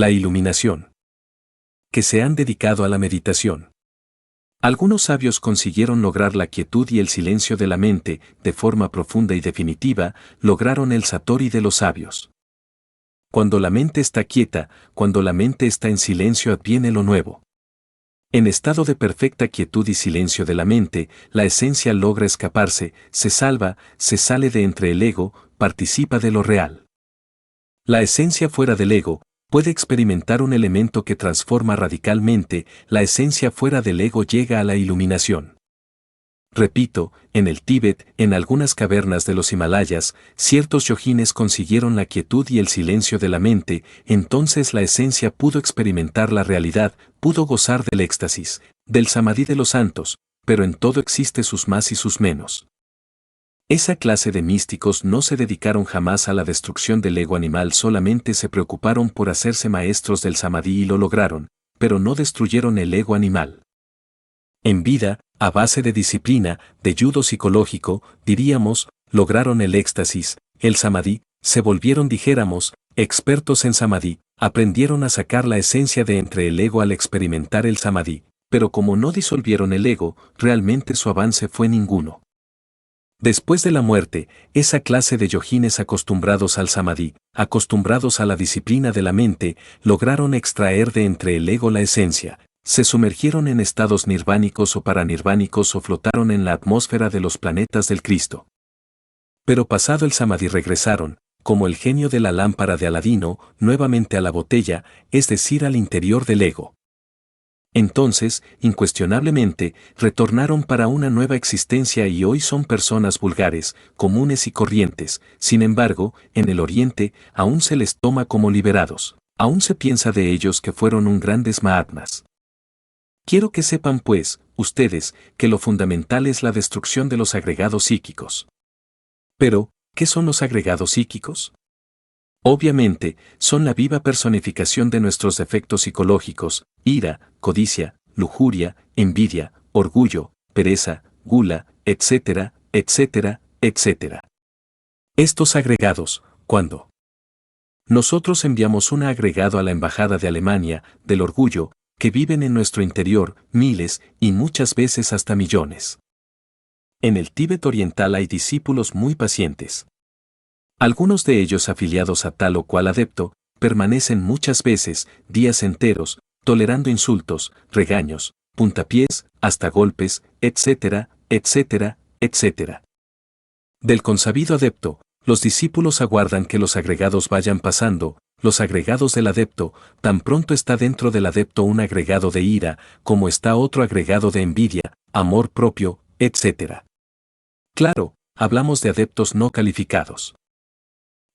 La iluminación. Que se han dedicado a la meditación. Algunos sabios consiguieron lograr la quietud y el silencio de la mente, de forma profunda y definitiva, lograron el satori de los sabios. Cuando la mente está quieta, cuando la mente está en silencio adviene lo nuevo. En estado de perfecta quietud y silencio de la mente, la esencia logra escaparse, se salva, se sale de entre el ego, participa de lo real. La esencia fuera del ego puede experimentar un elemento que transforma radicalmente, la esencia fuera del ego llega a la iluminación. Repito, en el Tíbet, en algunas cavernas de los Himalayas, ciertos yogines consiguieron la quietud y el silencio de la mente, entonces la esencia pudo experimentar la realidad, pudo gozar del éxtasis, del samadhi de los santos, pero en todo existe sus más y sus menos. Esa clase de místicos no se dedicaron jamás a la destrucción del ego animal, solamente se preocuparon por hacerse maestros del samadhi y lo lograron, pero no destruyeron el ego animal. En vida, a base de disciplina, de judo psicológico, diríamos, lograron el éxtasis, el samadhi, se volvieron, dijéramos, expertos en samadhi, aprendieron a sacar la esencia de entre el ego al experimentar el samadhi, pero como no disolvieron el ego, realmente su avance fue ninguno. Después de la muerte, esa clase de yogines acostumbrados al samadhi, acostumbrados a la disciplina de la mente, lograron extraer de entre el ego la esencia, se sumergieron en estados nirvánicos o paranirvánicos o flotaron en la atmósfera de los planetas del Cristo. Pero pasado el samadhi regresaron, como el genio de la lámpara de Aladino, nuevamente a la botella, es decir, al interior del ego. Entonces, incuestionablemente, retornaron para una nueva existencia y hoy son personas vulgares, comunes y corrientes. Sin embargo, en el Oriente, aún se les toma como liberados, aún se piensa de ellos que fueron un grandes mahatmas. Quiero que sepan pues, ustedes, que lo fundamental es la destrucción de los agregados psíquicos. Pero, ¿qué son los agregados psíquicos? Obviamente, son la viva personificación de nuestros defectos psicológicos, ira, codicia, lujuria, envidia, orgullo, pereza, gula, etcétera, etcétera, etcétera. Estos agregados, cuando nosotros enviamos un agregado a la Embajada de Alemania, del orgullo, que viven en nuestro interior, miles y muchas veces hasta millones. En el Tíbet oriental hay discípulos muy pacientes. Algunos de ellos afiliados a tal o cual adepto, permanecen muchas veces, días enteros, tolerando insultos, regaños, puntapiés, hasta golpes, etcétera, etcétera, etcétera. Del consabido adepto, los discípulos aguardan que los agregados vayan pasando, los agregados del adepto, tan pronto está dentro del adepto un agregado de ira, como está otro agregado de envidia, amor propio, etcétera. Claro, hablamos de adeptos no calificados.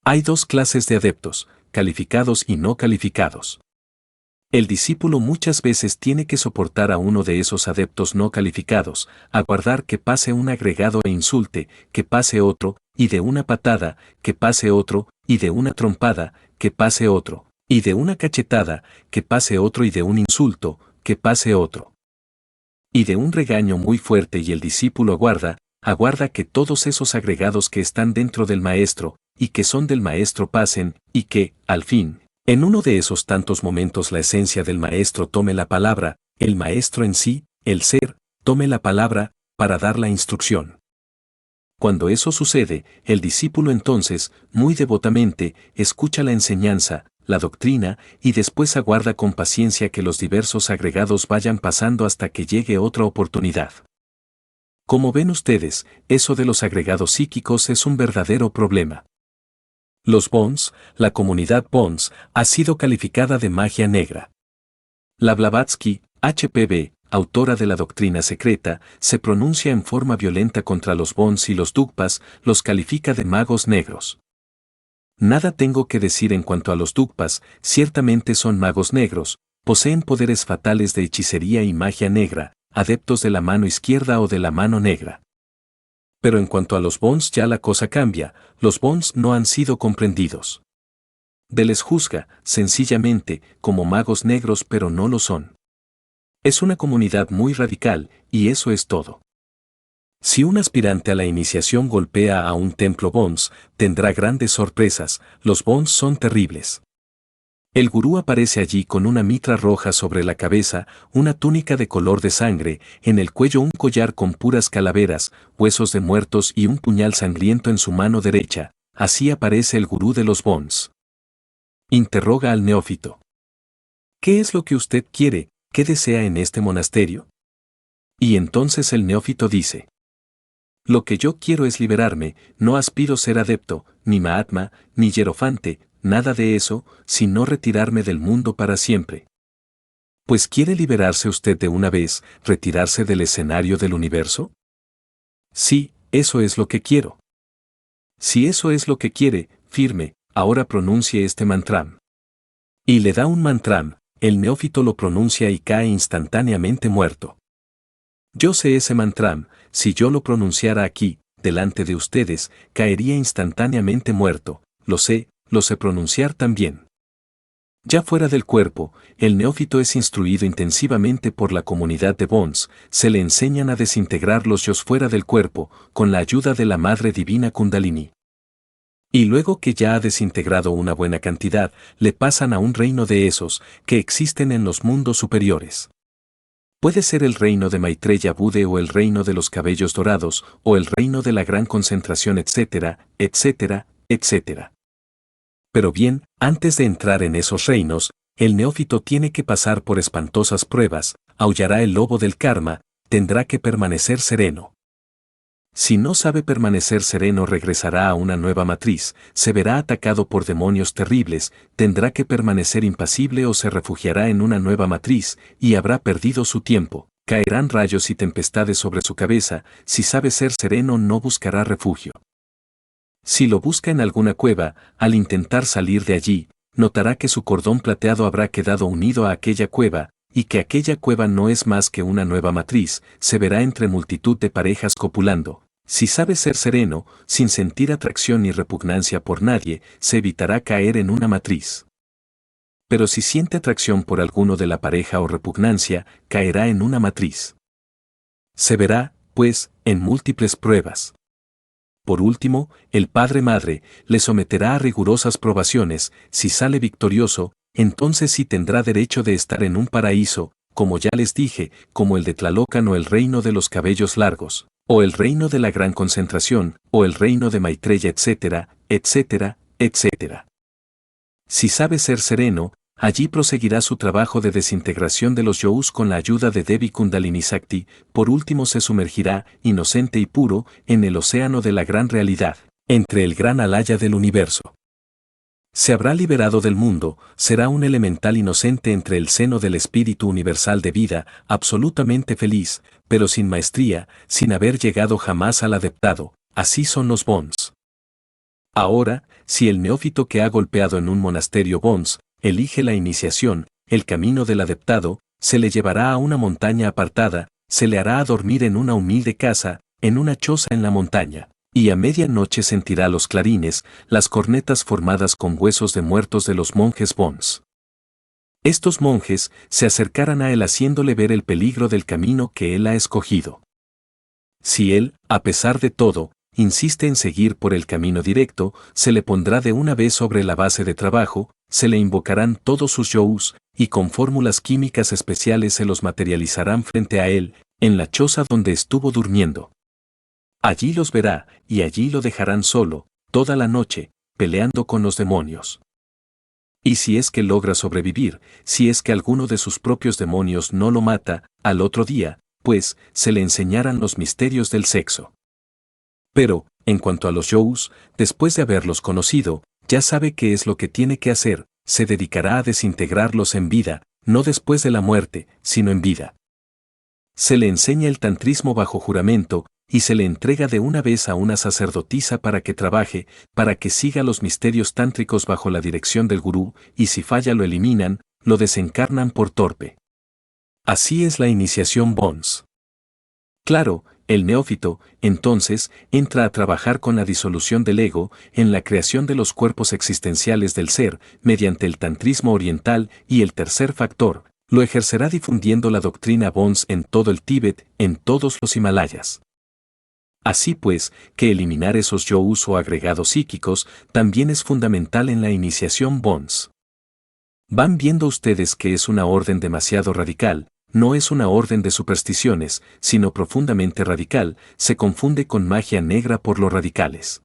Hay dos clases de adeptos, calificados y no calificados. El discípulo muchas veces tiene que soportar a uno de esos adeptos no calificados, aguardar que pase un agregado e insulte, que pase otro, y de una patada, que pase otro, y de una trompada, que pase otro, y de una cachetada, que pase otro y de un insulto, que pase otro. Y de un regaño muy fuerte y el discípulo aguarda que todos esos agregados que están dentro del maestro, y que son del maestro pasen, y que, al fin, en uno de esos tantos momentos la esencia del maestro tome la palabra, el maestro en sí, el ser, tome la palabra, para dar la instrucción. Cuando eso sucede, el discípulo entonces, muy devotamente, escucha la enseñanza, la doctrina, y después aguarda con paciencia que los diversos agregados vayan pasando hasta que llegue otra oportunidad. Como ven ustedes, eso de los agregados psíquicos es un verdadero problema. Los Bons, la comunidad Bons, ha sido calificada de magia negra. La Blavatsky, HPB, autora de la doctrina secreta, se pronuncia en forma violenta contra los Bons y los Dugpas, los califica de magos negros. Nada tengo que decir en cuanto a los Dugpas, ciertamente son magos negros, poseen poderes fatales de hechicería y magia negra, adeptos de la mano izquierda o de la mano negra. Pero en cuanto a los Bons ya la cosa cambia, los Bons no han sido comprendidos. De les juzga, sencillamente, como magos negros pero no lo son. Es una comunidad muy radical, y eso es todo. Si un aspirante a la iniciación golpea a un templo Bons, tendrá grandes sorpresas, los Bons son terribles. El gurú aparece allí con una mitra roja sobre la cabeza, una túnica de color de sangre, en el cuello un collar con puras calaveras, huesos de muertos y un puñal sangriento en su mano derecha. Así aparece el gurú de los Bons. Interroga al neófito. ¿Qué es lo que usted quiere, qué desea en este monasterio? Y entonces el neófito dice: lo que yo quiero es liberarme, no aspiro ser adepto, ni mahatma, ni hierofante, nada de eso, sino retirarme del mundo para siempre. Pues ¿quiere liberarse usted de una vez, retirarse del escenario del universo? Sí, eso es lo que quiero. Si eso es lo que quiere, firme, ahora pronuncie este mantram. Y le da un mantram, el neófito lo pronuncia y cae instantáneamente muerto. Yo sé ese mantram, si yo lo pronunciara aquí, delante de ustedes, caería instantáneamente muerto, lo sé pronunciar también. Ya fuera del cuerpo, el neófito es instruido intensivamente por la comunidad de Bons, se le enseñan a desintegrar los yos fuera del cuerpo, con la ayuda de la Madre Divina Kundalini. Y luego que ya ha desintegrado una buena cantidad, le pasan a un reino de esos, que existen en los mundos superiores. Puede ser el reino de Maitreya Bude o el reino de los cabellos dorados, o el reino de la gran concentración, etcétera, etcétera, etcétera. Pero bien, antes de entrar en esos reinos, el neófito tiene que pasar por espantosas pruebas, aullará el lobo del karma, tendrá que permanecer sereno. Si no sabe permanecer sereno, regresará a una nueva matriz, se verá atacado por demonios terribles, tendrá que permanecer impasible o se refugiará en una nueva matriz, y habrá perdido su tiempo, caerán rayos y tempestades sobre su cabeza, si sabe ser sereno no buscará refugio. Si lo busca en alguna cueva, al intentar salir de allí, notará que su cordón plateado habrá quedado unido a aquella cueva, y que aquella cueva no es más que una nueva matriz, se verá entre multitud de parejas copulando. Si sabe ser sereno, sin sentir atracción ni repugnancia por nadie, se evitará caer en una matriz. Pero si siente atracción por alguno de la pareja o repugnancia, caerá en una matriz. Se verá, pues, en múltiples pruebas. Por último, el Padre-Madre le someterá a rigurosas probaciones, si sale victorioso, entonces sí tendrá derecho de estar en un paraíso, como ya les dije, como el de Tlalocan o el reino de los cabellos largos, o el reino de la gran concentración, o el reino de Maitreya, etcétera, etcétera, etcétera. Si sabe ser sereno, allí proseguirá su trabajo de desintegración de los yous con la ayuda de Devi Kundalini Sakti, por último se sumergirá, inocente y puro, en el océano de la gran realidad, entre el gran alaya del universo. Se habrá liberado del mundo, será un elemental inocente entre el seno del espíritu universal de vida, absolutamente feliz, pero sin maestría, sin haber llegado jamás al adeptado, así son los Bons. Ahora, si el neófito que ha golpeado en un monasterio Bons, elige la iniciación, el camino del adeptado, se le llevará a una montaña apartada, se le hará dormir en una humilde casa, en una choza en la montaña. Y a medianoche sentirá los clarines, las cornetas formadas con huesos de muertos de los monjes Bons. Estos monjes se acercarán a él haciéndole ver el peligro del camino que él ha escogido. Si él, a pesar de todo, insiste en seguir por el camino directo, se le pondrá de una vez sobre la base de trabajo, se le invocarán todos sus yous, y con fórmulas químicas especiales se los materializarán frente a él, en la choza donde estuvo durmiendo. Allí los verá, y allí lo dejarán solo, toda la noche, peleando con los demonios. Y si es que logra sobrevivir, si es que alguno de sus propios demonios no lo mata, al otro día, pues, se le enseñarán los misterios del sexo. Pero, en cuanto a los yous, después de haberlos conocido, ya sabe qué es lo que tiene que hacer, se dedicará a desintegrarlos en vida, no después de la muerte, sino en vida. Se le enseña el tantrismo bajo juramento, y se le entrega de una vez a una sacerdotisa para que trabaje, para que siga los misterios tántricos bajo la dirección del gurú, y si falla lo eliminan, lo desencarnan por torpe. Así es la iniciación Bons. Claro, el neófito, entonces, entra a trabajar con la disolución del ego, en la creación de los cuerpos existenciales del ser, mediante el tantrismo oriental, y el tercer factor, lo ejercerá difundiendo la doctrina Bons en todo el Tíbet, en todos los Himalayas. Así pues, que eliminar esos yous o agregados psíquicos también es fundamental en la iniciación Bons. Van viendo ustedes que es una orden demasiado radical, no es una orden de supersticiones, sino profundamente radical, se confunde con magia negra por los radicales.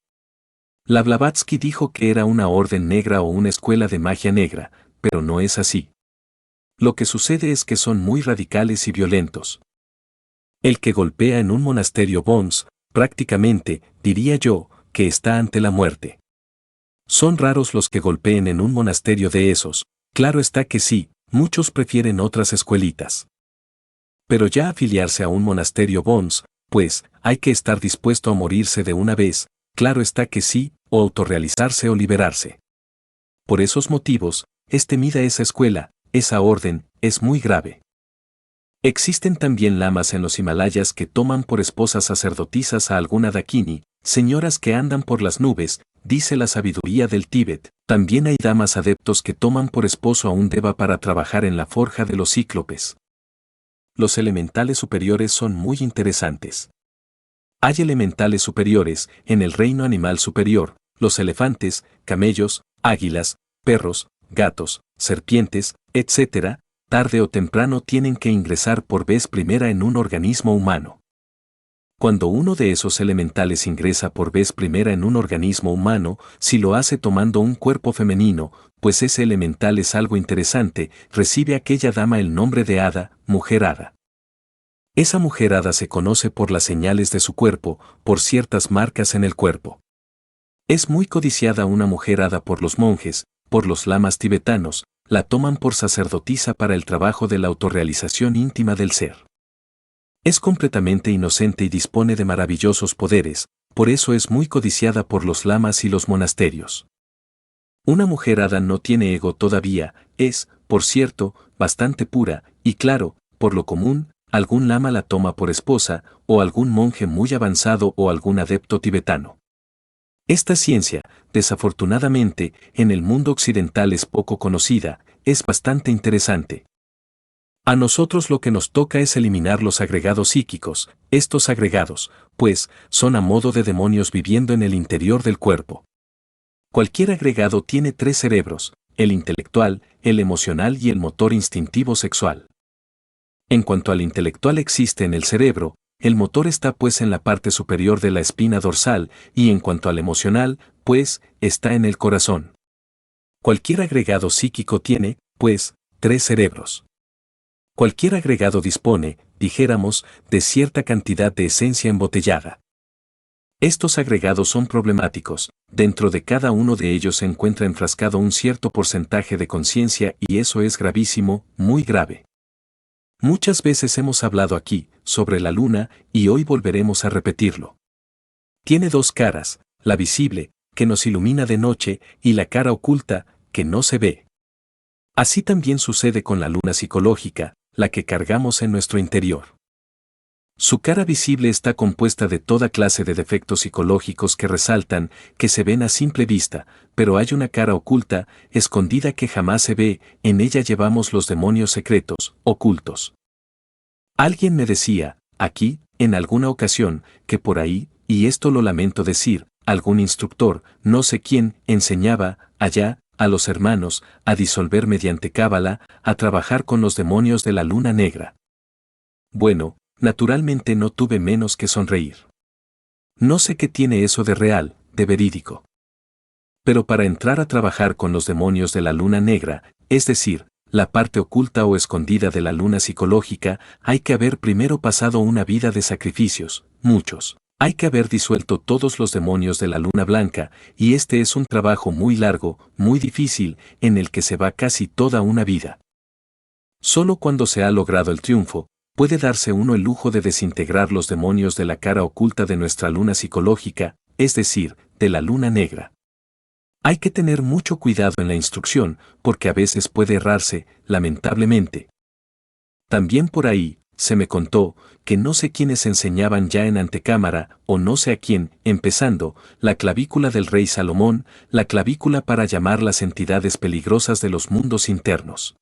La Blavatsky dijo que era una orden negra o una escuela de magia negra, pero no es así. Lo que sucede es que son muy radicales y violentos. El que golpea en un monasterio Bones, prácticamente, diría yo, que está ante la muerte. Son raros los que golpeen en un monasterio de esos, claro está que sí, muchos prefieren otras escuelitas. Pero ya afiliarse a un monasterio Bones, pues, hay que estar dispuesto a morirse de una vez, claro está que sí, o autorrealizarse o liberarse. Por esos motivos, temida esa escuela, esa orden, es muy grave. Existen también lamas en los Himalayas que toman por esposas sacerdotisas a alguna dakini, señoras que andan por las nubes, dice la sabiduría del Tíbet. También hay damas adeptos que toman por esposo a un deva para trabajar en la forja de los cíclopes. Los elementales superiores son muy interesantes. Hay elementales superiores en el reino animal superior, los elefantes, camellos, águilas, perros, gatos, serpientes, etc., tarde o temprano tienen que ingresar por vez primera en un organismo humano. Cuando uno de esos elementales ingresa por vez primera en un organismo humano, si lo hace tomando un cuerpo femenino, pues ese elemental es algo interesante, recibe aquella dama el nombre de hada, mujer hada. Esa mujer hada se conoce por las señales de su cuerpo, por ciertas marcas en el cuerpo. Es muy codiciada una mujer hada por los monjes, por los lamas tibetanos, la toman por sacerdotisa para el trabajo de la autorrealización íntima del ser. Es completamente inocente y dispone de maravillosos poderes, por eso es muy codiciada por los lamas y los monasterios. Una mujer hada no tiene ego todavía, es, por cierto, bastante pura, y claro, por lo común, algún lama la toma por esposa, o algún monje muy avanzado o algún adepto tibetano. Esta ciencia, desafortunadamente, en el mundo occidental es poco conocida, es bastante interesante. A nosotros lo que nos toca es eliminar los agregados psíquicos, estos agregados, pues, son a modo de demonios viviendo en el interior del cuerpo. Cualquier agregado tiene tres cerebros, el intelectual, el emocional y el motor instintivo sexual. En cuanto al intelectual existe en el cerebro, el motor está pues en la parte superior de la espina dorsal, y en cuanto al emocional, pues, está en el corazón. Cualquier agregado psíquico tiene, pues, tres cerebros. Cualquier agregado dispone, dijéramos, de cierta cantidad de esencia embotellada. Estos agregados son problemáticos, dentro de cada uno de ellos se encuentra enfrascado un cierto porcentaje de conciencia y eso es gravísimo, muy grave. Muchas veces hemos hablado aquí, sobre la luna, y hoy volveremos a repetirlo. Tiene dos caras, la visible, que nos ilumina de noche, y la cara oculta, que no se ve. Así también sucede con la luna psicológica, la que cargamos en nuestro interior. Su cara visible está compuesta de toda clase de defectos psicológicos que resaltan, que se ven a simple vista, pero hay una cara oculta, escondida que jamás se ve, en ella llevamos los demonios secretos, ocultos. Alguien me decía, aquí, en alguna ocasión, que por ahí, y esto lo lamento decir, algún instructor, no sé quién, enseñaba, allá, a los hermanos, a disolver mediante cábala, a trabajar con los demonios de la luna negra. Bueno, naturalmente no tuve menos que sonreír. No sé qué tiene eso de real, de verídico. Pero para entrar a trabajar con los demonios de la luna negra, es decir, la parte oculta o escondida de la luna psicológica, hay que haber primero pasado una vida de sacrificios, muchos. Hay que haber disuelto todos los demonios de la luna blanca, y este es un trabajo muy largo, muy difícil, en el que se va casi toda una vida. Solo cuando se ha logrado el triunfo, puede darse uno el lujo de desintegrar los demonios de la cara oculta de nuestra luna psicológica, es decir, de la luna negra. Hay que tener mucho cuidado en la instrucción, porque a veces puede errarse, lamentablemente. También por ahí, se me contó, que no sé quiénes enseñaban ya en antecámara, o no sé a quién, empezando, la clavícula del rey Salomón, la clavícula para llamar las entidades peligrosas de los mundos internos.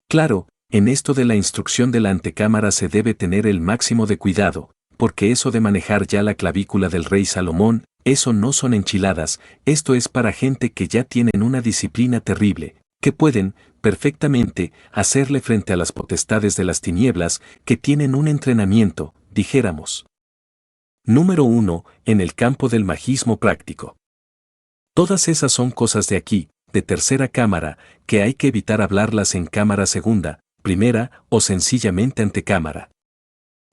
Claro, en esto de la instrucción de la antecámara se debe tener el máximo de cuidado, porque eso de manejar ya la clavícula del rey Salomón, eso no son enchiladas, esto es para gente que ya tienen una disciplina terrible, que pueden, perfectamente, hacerle frente a las potestades de las tinieblas, que tienen un entrenamiento, dijéramos. Número 1. En el campo del magismo práctico. Todas esas son cosas de aquí, de tercera cámara, que hay que evitar hablarlas en cámara segunda, primera o sencillamente antecámara.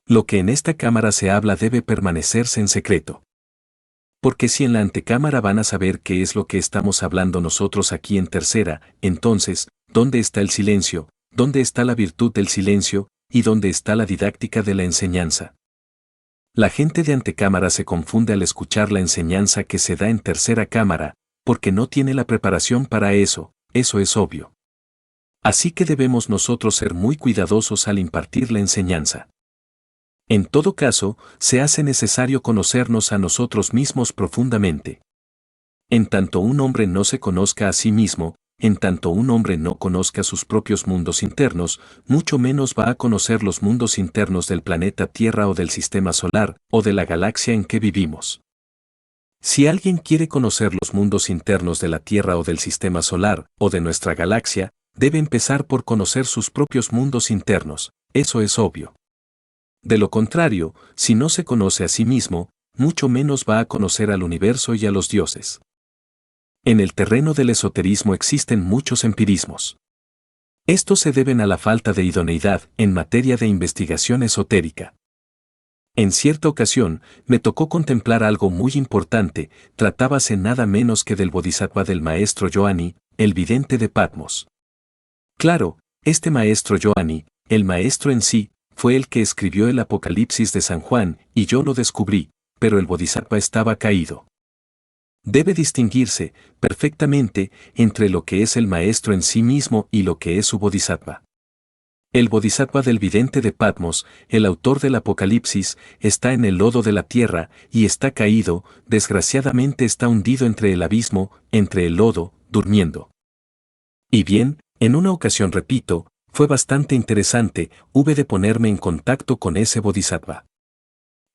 Lo que en esta cámara se habla debe permanecerse en secreto. Porque si en la antecámara van a saber qué es lo que estamos hablando nosotros aquí en tercera, entonces, ¿dónde está el silencio? ¿Dónde está la virtud del silencio? ¿Y dónde está la didáctica de la enseñanza? La gente de antecámara se confunde al escuchar la enseñanza que se da en tercera cámara, porque no tiene la preparación para eso es obvio. Así que debemos nosotros ser muy cuidadosos al impartir la enseñanza. En todo caso, se hace necesario conocernos a nosotros mismos profundamente. En tanto un hombre no se conozca a sí mismo, en tanto un hombre no conozca sus propios mundos internos, mucho menos va a conocer los mundos internos del planeta Tierra o del sistema solar, o de la galaxia en que vivimos. Si alguien quiere conocer los mundos internos de la Tierra o del sistema solar, o de nuestra galaxia, debe empezar por conocer sus propios mundos internos, eso es obvio. De lo contrario, si no se conoce a sí mismo, mucho menos va a conocer al universo y a los dioses. En el terreno del esoterismo existen muchos empirismos. Estos se deben a la falta de idoneidad en materia de investigación esotérica. En cierta ocasión, me tocó contemplar algo muy importante, tratábase nada menos que del bodhisattva del maestro Yohani, el vidente de Patmos. Claro, este maestro Yohani, el maestro en sí, fue el que escribió el Apocalipsis de San Juan, y yo lo descubrí, pero el bodhisattva estaba caído. Debe distinguirse, perfectamente, entre lo que es el maestro en sí mismo y lo que es su bodhisattva. El bodhisattva del vidente de Patmos, el autor del Apocalipsis, está en el lodo de la tierra, y está caído, desgraciadamente está hundido entre el abismo, entre el lodo, durmiendo. Y bien, en una ocasión repito, fue bastante interesante, hube de ponerme en contacto con ese bodhisattva.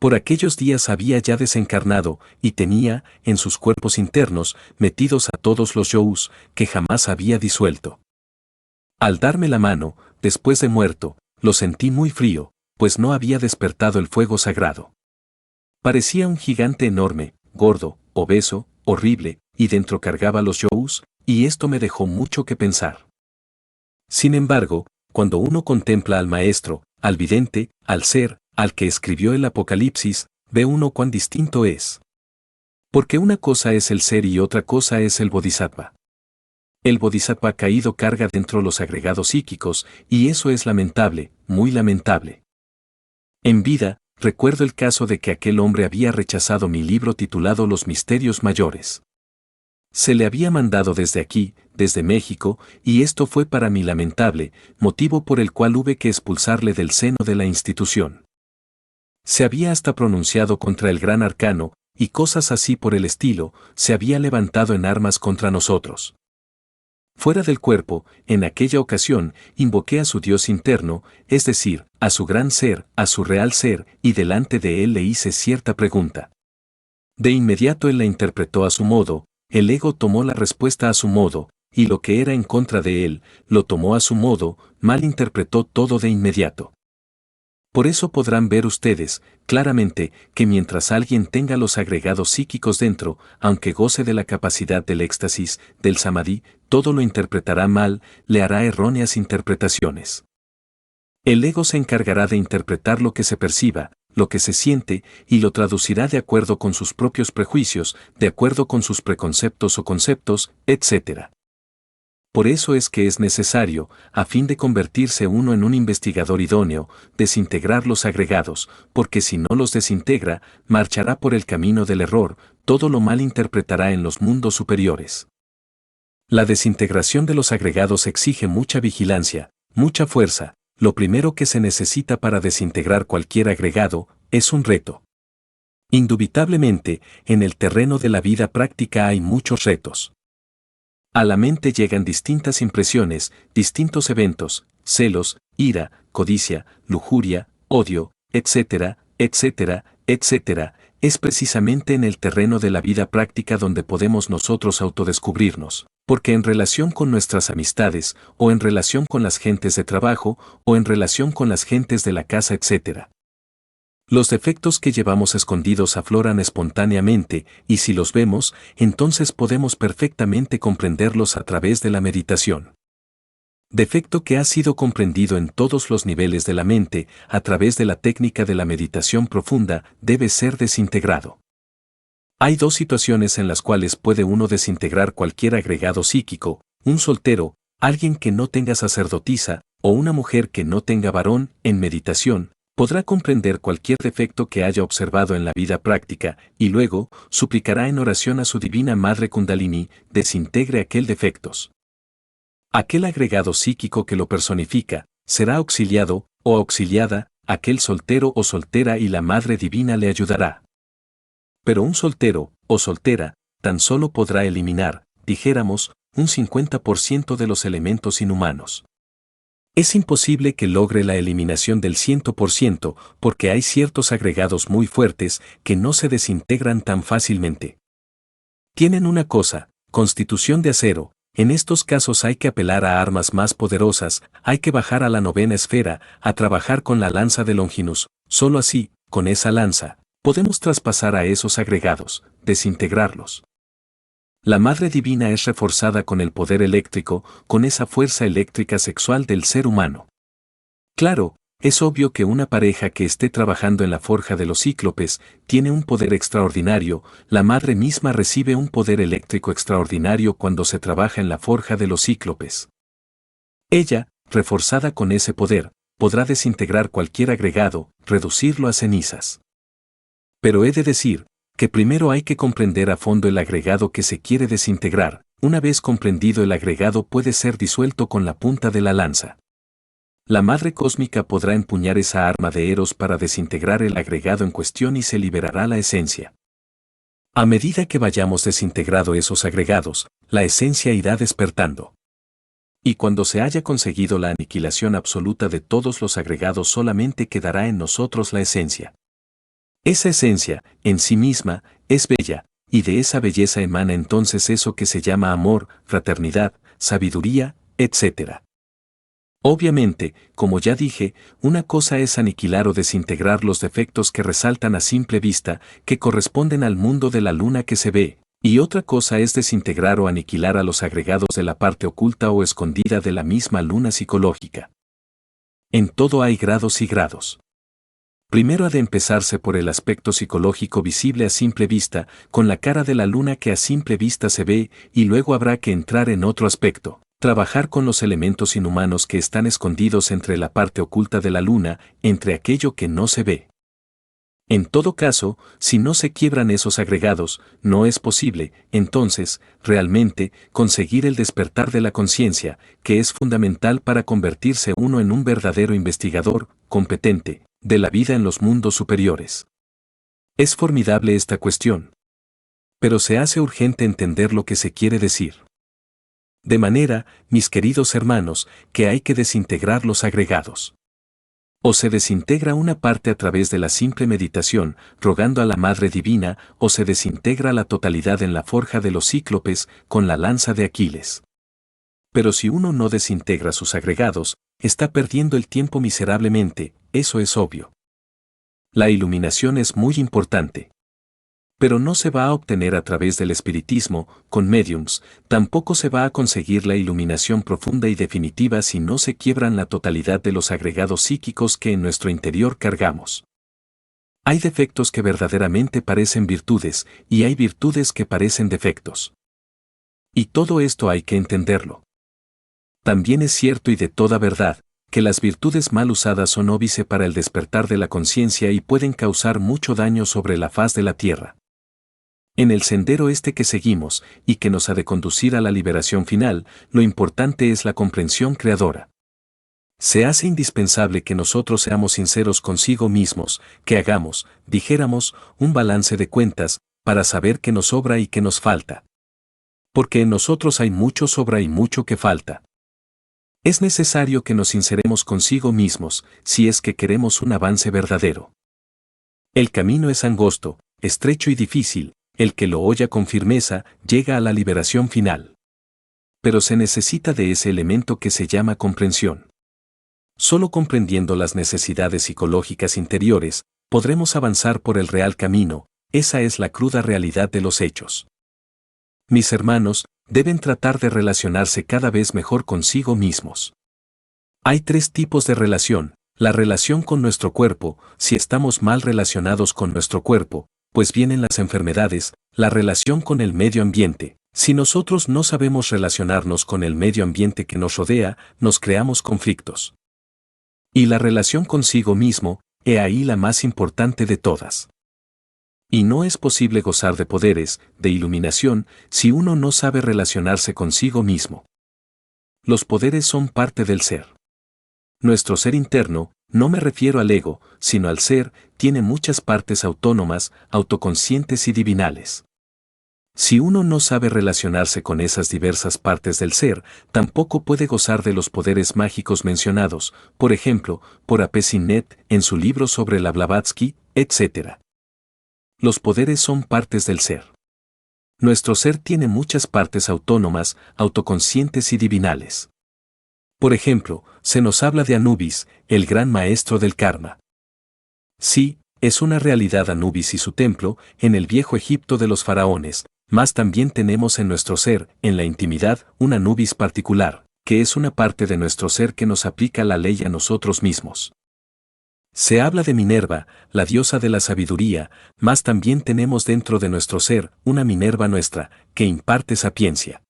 Por aquellos días había ya desencarnado, y tenía, en sus cuerpos internos, metidos a todos los yous, que jamás había disuelto. Al darme la mano, después de muerto, lo sentí muy frío, pues no había despertado el fuego sagrado. Parecía un gigante enorme, gordo, obeso, horrible, y dentro cargaba los yous, y esto me dejó mucho que pensar. Sin embargo, cuando uno contempla al maestro, al vidente, al ser, al que escribió el Apocalipsis, ve uno cuán distinto es. Porque una cosa es el ser y otra cosa es el bodhisattva. El bodhisattva caído carga dentro los agregados psíquicos, y eso es lamentable, muy lamentable. En vida, recuerdo el caso de que aquel hombre había rechazado mi libro titulado Los Misterios Mayores. Se le había mandado desde aquí, desde México, y esto fue para mí lamentable, motivo por el cual hube que expulsarle del seno de la institución. Se había hasta pronunciado contra el gran arcano, y cosas así por el estilo, se había levantado en armas contra nosotros. Fuera del cuerpo, en aquella ocasión, invoqué a su Dios interno, es decir, a su gran ser, a su real ser, y delante de él le hice cierta pregunta. De inmediato él la interpretó a su modo, el ego tomó la respuesta a su modo, y lo que era en contra de él, lo tomó a su modo, mal interpretó todo de inmediato. Por eso podrán ver ustedes, claramente, que mientras alguien tenga los agregados psíquicos dentro, aunque goce de la capacidad del éxtasis, del samadhi, todo lo interpretará mal, le hará erróneas interpretaciones. El ego se encargará de interpretar lo que se perciba, lo que se siente, y lo traducirá de acuerdo con sus propios prejuicios, de acuerdo con sus preconceptos o conceptos, etc. Por eso es que es necesario, a fin de convertirse uno en un investigador idóneo, desintegrar los agregados, porque si no los desintegra, marchará por el camino del error, todo lo mal interpretará en los mundos superiores. La desintegración de los agregados exige mucha vigilancia, mucha fuerza. Lo primero que se necesita para desintegrar cualquier agregado es un reto. Indubitablemente, en el terreno de la vida práctica hay muchos retos. A la mente llegan distintas impresiones, distintos eventos, celos, ira, codicia, lujuria, odio, etcétera, etcétera, etcétera, es precisamente en el terreno de la vida práctica donde podemos nosotros autodescubrirnos, porque en relación con nuestras amistades, o en relación con las gentes de trabajo, o en relación con las gentes de la casa, etc. Los defectos que llevamos escondidos afloran espontáneamente, y si los vemos, entonces podemos perfectamente comprenderlos a través de la meditación. Defecto que ha sido comprendido en todos los niveles de la mente, a través de la técnica de la meditación profunda, debe ser desintegrado. Hay dos situaciones en las cuales puede uno desintegrar cualquier agregado psíquico: un soltero, alguien que no tenga sacerdotisa, o una mujer que no tenga varón. En meditación, podrá comprender cualquier defecto que haya observado en la vida práctica, y luego, suplicará en oración a su divina Madre Kundalini, desintegre aquel defectos. Aquel agregado psíquico que lo personifica, será auxiliado, o auxiliada, aquel soltero o soltera, y la Madre Divina le ayudará. Pero un soltero, o soltera, tan solo podrá eliminar, dijéramos, un 50% de los elementos inhumanos. Es imposible que logre la eliminación del 100%, porque hay ciertos agregados muy fuertes que no se desintegran tan fácilmente. Tienen una cosa, constitución de acero. En estos casos hay que apelar a armas más poderosas, hay que bajar a la novena esfera, a trabajar con la lanza de Longinus. Solo así, con esa lanza, podemos traspasar a esos agregados, desintegrarlos. La Madre Divina es reforzada con el poder eléctrico, con esa fuerza eléctrica sexual del ser humano. Claro, es obvio que una pareja que esté trabajando en la forja de los cíclopes tiene un poder extraordinario. La Madre misma recibe un poder eléctrico extraordinario cuando se trabaja en la forja de los cíclopes. Ella, reforzada con ese poder, podrá desintegrar cualquier agregado, reducirlo a cenizas. Pero he de decir que primero hay que comprender a fondo el agregado que se quiere desintegrar. Una vez comprendido el agregado, puede ser disuelto con la punta de la lanza. La Madre Cósmica podrá empuñar esa arma de Eros para desintegrar el agregado en cuestión y se liberará la esencia. A medida que vayamos desintegrando esos agregados, la esencia irá despertando. Y cuando se haya conseguido la aniquilación absoluta de todos los agregados, solamente quedará en nosotros la esencia. Esa esencia, en sí misma, es bella, y de esa belleza emana entonces eso que se llama amor, fraternidad, sabiduría, etc. Obviamente, como ya dije, una cosa es aniquilar o desintegrar los defectos que resaltan a simple vista, que corresponden al mundo de la luna que se ve, y otra cosa es desintegrar o aniquilar a los agregados de la parte oculta o escondida de la misma luna psicológica. En todo hay grados y grados. Primero ha de empezarse por el aspecto psicológico visible a simple vista, con la cara de la luna que a simple vista se ve, y luego habrá que entrar en otro aspecto. Trabajar con los elementos inhumanos que están escondidos entre la parte oculta de la luna, entre aquello que no se ve. En todo caso, si no se quiebran esos agregados, no es posible, entonces, realmente, conseguir el despertar de la conciencia, que es fundamental para convertirse uno en un verdadero investigador, competente, de la vida en los mundos superiores. Es formidable esta cuestión. Pero se hace urgente entender lo que se quiere decir. De manera, mis queridos hermanos, que hay que desintegrar los agregados. O se desintegra una parte a través de la simple meditación, rogando a la Madre Divina, o se desintegra la totalidad en la forja de los cíclopes, con la lanza de Aquiles. Pero si uno no desintegra sus agregados, está perdiendo el tiempo miserablemente, eso es obvio. La iluminación es muy importante. Pero no se va a obtener a través del espiritismo, con médiums, tampoco se va a conseguir la iluminación profunda y definitiva si no se quiebran la totalidad de los agregados psíquicos que en nuestro interior cargamos. Hay defectos que verdaderamente parecen virtudes, y hay virtudes que parecen defectos. Y todo esto hay que entenderlo. También es cierto y de toda verdad, que las virtudes mal usadas son óbice para el despertar de la conciencia y pueden causar mucho daño sobre la faz de la tierra. En el sendero que seguimos, y que nos ha de conducir a la liberación final, lo importante es la comprensión creadora. Se hace indispensable que nosotros seamos sinceros consigo mismos, que hagamos, dijéramos, un balance de cuentas, para saber qué nos sobra y qué nos falta. Porque en nosotros hay mucho sobra y mucho que falta. Es necesario que nos sinceremos consigo mismos, si es que queremos un avance verdadero. El camino es angosto, estrecho y difícil, el que lo oya con firmeza llega a la liberación final. Pero se necesita de ese elemento que se llama comprensión. Solo comprendiendo las necesidades psicológicas interiores, podremos avanzar por el real camino. Esa es la cruda realidad de los hechos. Mis hermanos, deben tratar de relacionarse cada vez mejor consigo mismos. Hay 3 tipos de relación: la relación con nuestro cuerpo, si estamos mal relacionados con nuestro cuerpo, pues vienen las enfermedades; la relación con el medio ambiente, si nosotros no sabemos relacionarnos con el medio ambiente que nos rodea, nos creamos conflictos. Y la relación consigo mismo, he ahí la más importante de todas. Y no es posible gozar de poderes, de iluminación, si uno no sabe relacionarse consigo mismo. Los poderes son parte del ser. Nuestro ser interno, no me refiero al ego, sino al ser, tiene muchas partes autónomas, autoconscientes y divinales. Si uno no sabe relacionarse con esas diversas partes del ser, tampoco puede gozar de los poderes mágicos mencionados, por ejemplo, por A.P. Sinnet, en su libro sobre la Blavatsky, etc. Los poderes son partes del ser. Nuestro ser tiene muchas partes autónomas, autoconscientes y divinales. Por ejemplo, se nos habla de Anubis, el gran maestro del karma. Sí, es una realidad Anubis y su templo, en el viejo Egipto de los faraones, mas también tenemos en nuestro ser, en la intimidad, un Anubis particular, que es una parte de nuestro ser que nos aplica la ley a nosotros mismos. Se habla de Minerva, la diosa de la sabiduría, mas también tenemos dentro de nuestro ser una Minerva nuestra, que imparte sapiencia.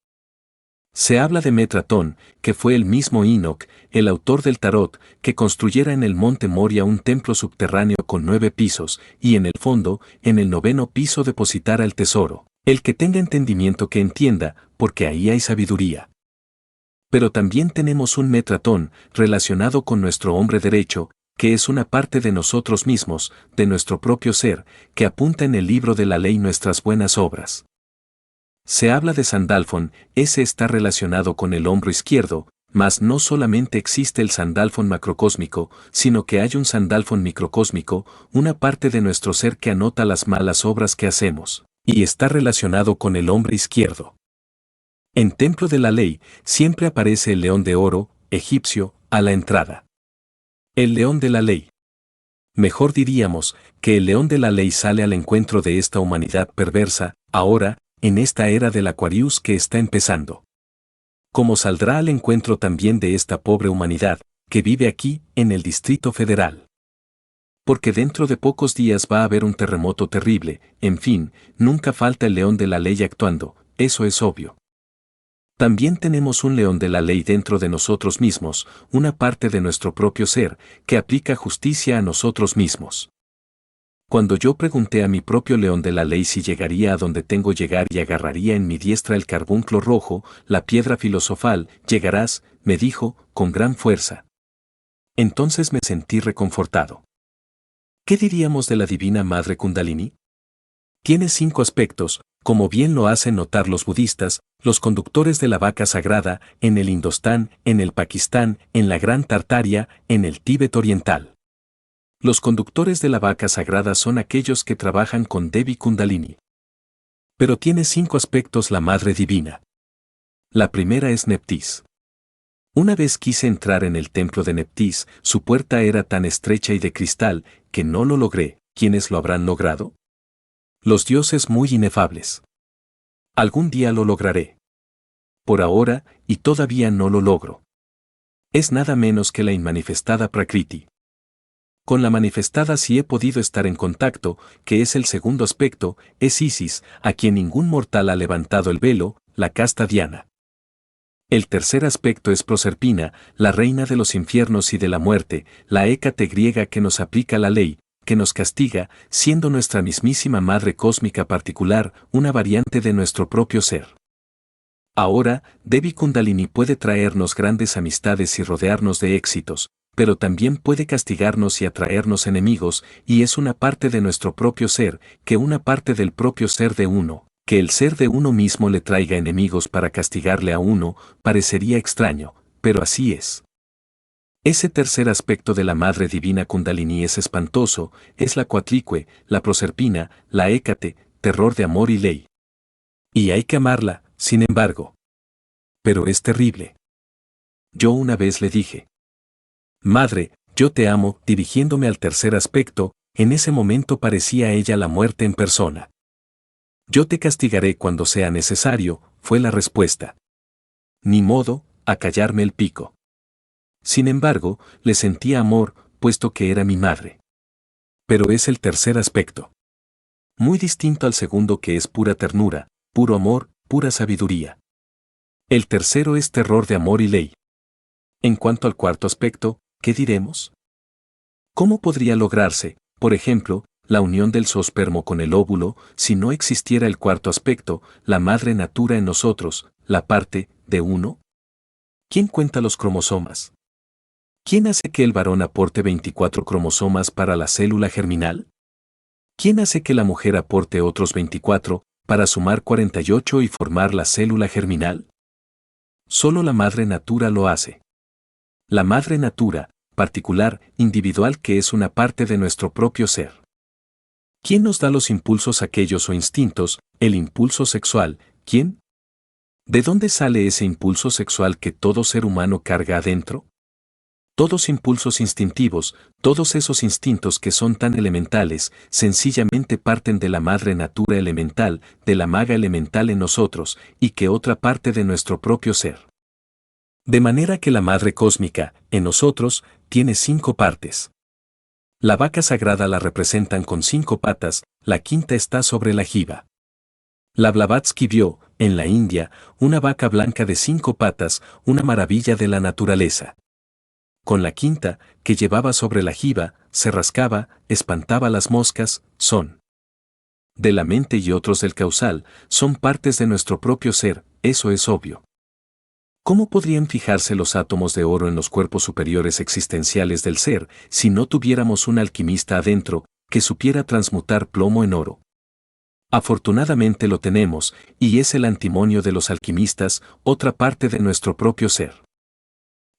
Se habla de Metratón, que fue el mismo Enoch, el autor del tarot, que construyera en el monte Moria un templo subterráneo con 9 pisos, y en el fondo, en el 9º piso depositara el tesoro. El que tenga entendimiento que entienda, porque ahí hay sabiduría. Pero también tenemos un Metratón, relacionado con nuestro hombre derecho, que es una parte de nosotros mismos, de nuestro propio ser, que apunta en el libro de la ley nuestras buenas obras. Se habla de Sandalfon, ese está relacionado con el hombro izquierdo, mas no solamente existe el Sandalfon macrocósmico, sino que hay un Sandalfon microcósmico, una parte de nuestro ser que anota las malas obras que hacemos, y está relacionado con el hombre izquierdo. En Templo de la Ley, siempre aparece el león de oro, egipcio, a la entrada. El león de la ley. Mejor diríamos, que el león de la ley sale al encuentro de esta humanidad perversa, ahora, en esta era del Aquarius que está empezando. Como saldrá al encuentro también de esta pobre humanidad, que vive aquí, en el Distrito Federal. Porque dentro de pocos días va a haber un terremoto terrible, en fin, nunca falta el león de la ley actuando, eso es obvio. También tenemos un león de la ley dentro de nosotros mismos, una parte de nuestro propio ser, que aplica justicia a nosotros mismos. Cuando yo pregunté a mi propio león de la ley si llegaría a donde tengo llegar y agarraría en mi diestra el carbunclo rojo, la piedra filosofal, llegarás, me dijo, con gran fuerza. Entonces me sentí reconfortado. ¿Qué diríamos de la Divina Madre Kundalini? Tiene 5 aspectos, como bien lo hacen notar los budistas, los conductores de la vaca sagrada, en el Indostán, en el Pakistán, en la Gran Tartaria, en el Tíbet oriental. Los conductores de la vaca sagrada son aquellos que trabajan con Devi Kundalini. Pero tiene 5 aspectos la Madre Divina. La primera es Neptis. Una vez quise entrar en el templo de Neptis, su puerta era tan estrecha y de cristal, que no lo logré. ¿Quiénes lo habrán logrado? Los dioses muy inefables. Algún día lo lograré. Por ahora, y todavía no lo logro. Es nada menos que la inmanifestada Prakriti. Con la manifestada sí he podido estar en contacto, que es el segundo aspecto, es Isis, a quien ningún mortal ha levantado el velo, la casta Diana. El tercer aspecto es Proserpina, la reina de los infiernos y de la muerte, la Hécate griega que nos aplica la ley, que nos castiga, siendo nuestra mismísima Madre Cósmica particular, una variante de nuestro propio ser. Ahora, Devi Kundalini puede traernos grandes amistades y rodearnos de éxitos, pero también puede castigarnos y atraernos enemigos, y es una parte de nuestro propio ser, que una parte del propio ser de uno, que el ser de uno mismo le traiga enemigos para castigarle a uno, parecería extraño, pero así es. Ese tercer aspecto de la Madre Divina Kundalini es espantoso, es la cuatlicue, la proserpina, la hécate, terror de amor y ley. Y hay que amarla, sin embargo. Pero es terrible. Yo una vez le dije: Madre, yo te amo, dirigiéndome al tercer aspecto, en ese momento parecía ella la muerte en persona. Yo te castigaré cuando sea necesario, fue la respuesta. Ni modo, a callarme el pico. Sin embargo, le sentía amor, puesto que era mi madre. Pero es el tercer aspecto. Muy distinto al segundo, que es pura ternura, puro amor, pura sabiduría. El tercero es terror de amor y ley. En cuanto al cuarto aspecto, ¿qué diremos? ¿Cómo podría lograrse, por ejemplo, la unión del zoospermo con el óvulo, si no existiera el cuarto aspecto, la madre natura en nosotros, la parte de uno? ¿Quién cuenta los cromosomas? ¿Quién hace que el varón aporte 24 cromosomas para la célula germinal? ¿Quién hace que la mujer aporte otros 24, para sumar 48 y formar la célula germinal? Solo la madre natura lo hace. La madre natura, particular, individual, que es una parte de nuestro propio ser. ¿Quién nos da los impulsos aquellos o instintos, el impulso sexual? ¿Quién? ¿De dónde sale ese impulso sexual que todo ser humano carga adentro? Todos impulsos instintivos, todos esos instintos que son tan elementales, sencillamente parten de la madre natura elemental, de la maga elemental en nosotros, y que otra parte de nuestro propio ser. De manera que la madre cósmica, en nosotros, tiene 5 partes. La vaca sagrada la representan con 5 patas, la quinta está sobre la jiba. La Blavatsky vio, en la India, una vaca blanca de 5 patas, una maravilla de la naturaleza. Con la quinta, que llevaba sobre la jiba, se rascaba, espantaba las moscas, son de la mente y otros del causal, son partes de nuestro propio ser, eso es obvio. ¿Cómo podrían fijarse los átomos de oro en los cuerpos superiores existenciales del ser, si no tuviéramos un alquimista adentro, que supiera transmutar plomo en oro? Afortunadamente lo tenemos, y es el antimonio de los alquimistas, otra parte de nuestro propio ser.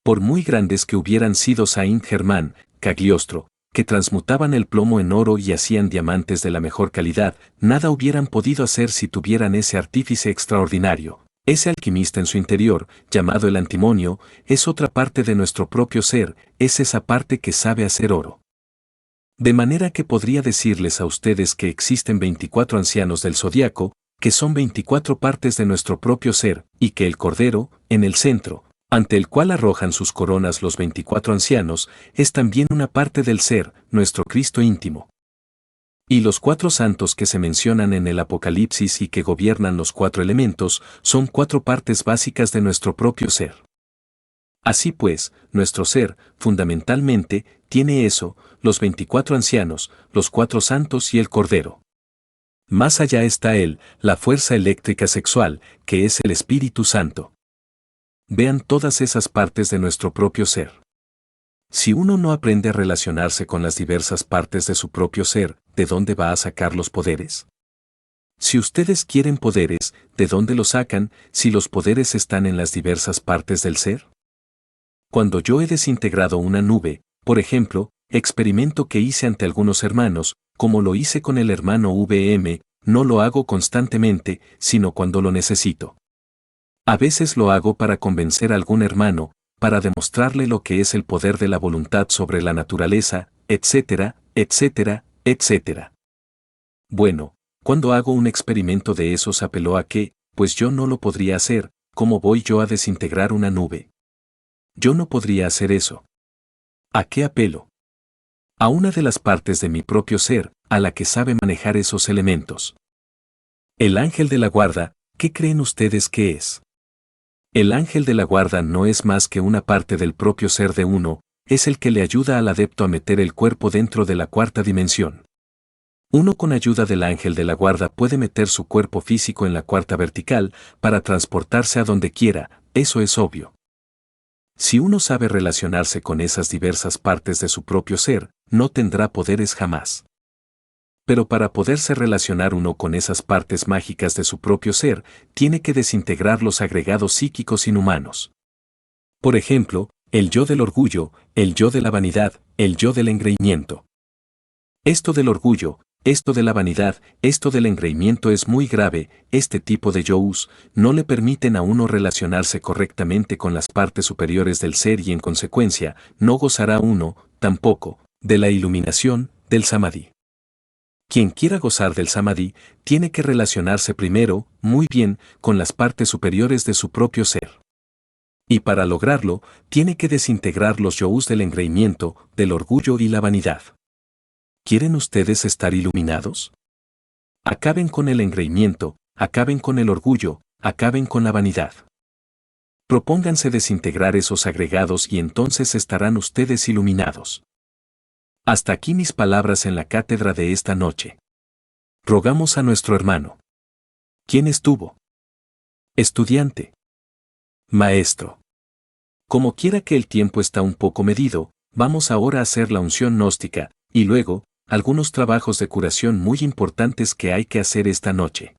Por muy grandes que hubieran sido Saint-Germain, Cagliostro, que transmutaban el plomo en oro y hacían diamantes de la mejor calidad, nada hubieran podido hacer si tuvieran ese artífice extraordinario. Ese alquimista en su interior, llamado el antimonio, es otra parte de nuestro propio ser, es esa parte que sabe hacer oro. De manera que podría decirles a ustedes que existen 24 ancianos del zodiaco, que son 24 partes de nuestro propio ser, y que el Cordero, en el centro, ante el cual arrojan sus coronas los 24 ancianos, es también una parte del ser, nuestro Cristo íntimo. Y los 4 santos que se mencionan en el Apocalipsis y que gobiernan los 4 elementos, son 4 partes básicas de nuestro propio ser. Así pues, nuestro ser, fundamentalmente, tiene eso, los 24 ancianos, los 4 santos y el Cordero. Más allá está él, la fuerza eléctrica sexual, que es el Espíritu Santo. Vean todas esas partes de nuestro propio ser. Si uno no aprende a relacionarse con las diversas partes de su propio ser, ¿de dónde va a sacar los poderes? Si ustedes quieren poderes, ¿de dónde los sacan, si los poderes están en las diversas partes del ser? Cuando yo he desintegrado una nube, por ejemplo, experimento que hice ante algunos hermanos, como lo hice con el hermano VM, no lo hago constantemente, sino cuando lo necesito. A veces lo hago para convencer a algún hermano, para demostrarle lo que es el poder de la voluntad sobre la naturaleza, etcétera, etcétera, etcétera. Bueno, cuando hago un experimento de esos apeló a que, pues yo no lo podría hacer, ¿cómo voy yo a desintegrar una nube? Yo no podría hacer eso. ¿A qué apelo? A una de las partes de mi propio ser, a la que sabe manejar esos elementos. El ángel de la guarda, ¿qué creen ustedes que es? El ángel de la guarda no es más que una parte del propio ser de uno, es el que le ayuda al adepto a meter el cuerpo dentro de la cuarta dimensión. Uno con ayuda del ángel de la guarda puede meter su cuerpo físico en la cuarta vertical para transportarse a donde quiera, eso es obvio. Si uno sabe relacionarse con esas diversas partes de su propio ser, no tendrá poderes jamás. Pero para poderse relacionar uno con esas partes mágicas de su propio ser, tiene que desintegrar los agregados psíquicos inhumanos. Por ejemplo, El yo del orgullo, el yo de la vanidad, el yo del engreimiento. Esto del orgullo, esto de la vanidad, esto del engreimiento es muy grave. Este tipo de yous no le permiten a uno relacionarse correctamente con las partes superiores del ser y en consecuencia no gozará uno, tampoco, de la iluminación, del samadhi. Quien quiera gozar del samadhi tiene que relacionarse primero, muy bien, con las partes superiores de su propio ser. Y para lograrlo, tiene que desintegrar los yous del engreimiento, del orgullo y la vanidad. ¿Quieren ustedes estar iluminados? Acaben con el engreimiento, acaben con el orgullo, acaben con la vanidad. Propónganse desintegrar esos agregados y entonces estarán ustedes iluminados. Hasta aquí mis palabras en la cátedra de esta noche. Rogamos a nuestro hermano. ¿Quién estuvo? Estudiante. Maestro. Como quiera que el tiempo está un poco medido, vamos ahora a hacer la unción gnóstica, y luego, algunos trabajos de curación muy importantes que hay que hacer esta noche.